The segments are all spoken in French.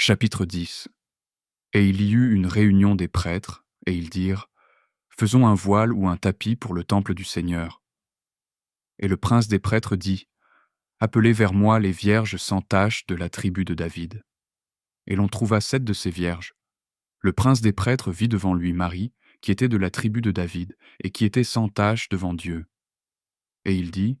Chapitre 10. Et il y eut une réunion des prêtres, et ils dirent, faisons un voile ou un tapis pour le temple du Seigneur. Et le prince des prêtres dit, appelez vers moi les vierges sans tache de la tribu de David. Et l'on trouva 7 de ces vierges. Le prince des prêtres vit devant lui Marie, qui était de la tribu de David, et qui était sans tache devant Dieu. Et il dit,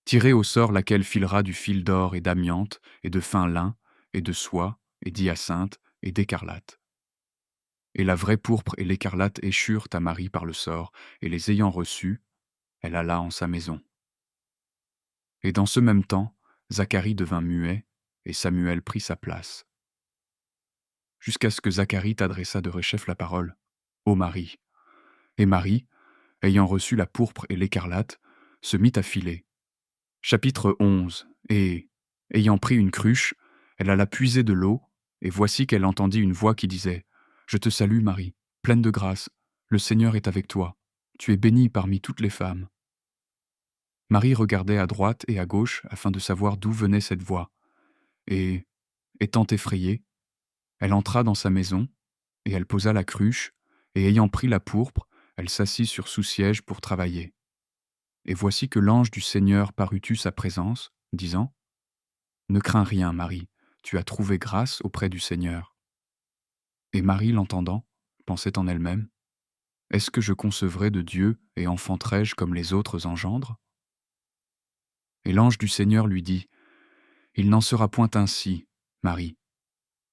tirez au sort laquelle filera du fil d'or et d'amiante, et de fin lin, et de soie, et d'hyacinthe, et d'écarlate. Et la vraie pourpre et l'écarlate échurent à Marie par le sort, et les ayant reçues, elle alla en sa maison. Et dans ce même temps, Zacharie devint muet, et Samuel prit sa place. Jusqu'à ce que Zacharie t'adressa de rechef la parole, ô Marie. Et Marie, ayant reçu la pourpre et l'écarlate, se mit à filer. Chapitre 11. Et, ayant pris une cruche, elle alla puiser de l'eau, et voici qu'elle entendit une voix qui disait, je te salue Marie, pleine de grâce, le Seigneur est avec toi. Tu es bénie parmi toutes les femmes. Marie regardait à droite et à gauche afin de savoir d'où venait cette voix. Et, étant effrayée, elle entra dans sa maison, et elle posa la cruche, et ayant pris la pourpre, elle s'assit sur sous-siège pour travailler. Et voici que l'ange du Seigneur parut sa présence, disant, ne crains rien, Marie, tu as trouvé grâce auprès du Seigneur. Et Marie, l'entendant, pensait en elle-même, est-ce que je concevrai de Dieu et enfanterai-je comme les autres engendrent? Et l'ange du Seigneur lui dit, il n'en sera point ainsi, Marie,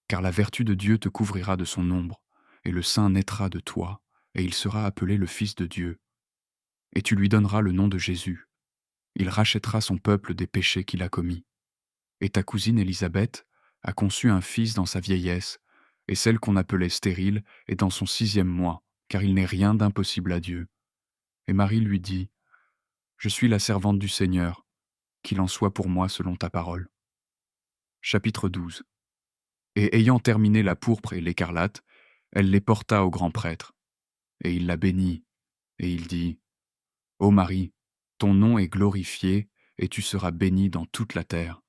car la vertu de Dieu te couvrira de son ombre, et le Saint naîtra de toi, et il sera appelé le Fils de Dieu. Et tu lui donneras le nom de Jésus. Il rachètera son peuple des péchés qu'il a commis. Et ta cousine Élisabeth a conçu un fils dans sa vieillesse, et celle qu'on appelait stérile est dans son 6e mois, car il n'est rien d'impossible à Dieu. Et Marie lui dit, je suis la servante du Seigneur, qu'il en soit pour moi selon ta parole. Chapitre 12. Et ayant terminé la pourpre et l'écarlate, elle les porta au grand prêtre. Et il la bénit, et il dit, ô Marie, ton nom est glorifié, et tu seras bénie dans toute la terre.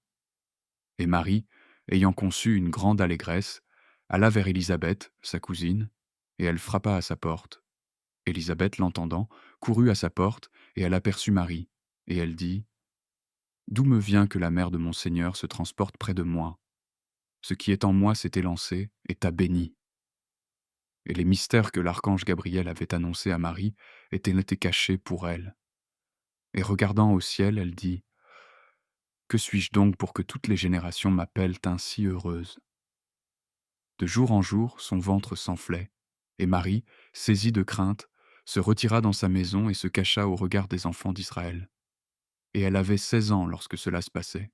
Et Marie, ayant conçu une grande allégresse, alla vers Élisabeth, sa cousine, et elle frappa à sa porte. Élisabeth, l'entendant, courut à sa porte, et elle aperçut Marie, et elle dit, d'où me vient que la mère de mon Seigneur se transporte près de moi? Ce qui est en moi s'est élancé et t'a béni. Et les mystères que l'archange Gabriel avait annoncés à Marie étaient cachés pour elle. Et regardant au ciel, elle dit, que suis-je donc pour que toutes les générations m'appellent ainsi heureuse? De jour en jour, son ventre s'enflait, et Marie, saisie de crainte, se retira dans sa maison et se cacha au regard des enfants d'Israël. Et elle avait 16 ans lorsque cela se passait.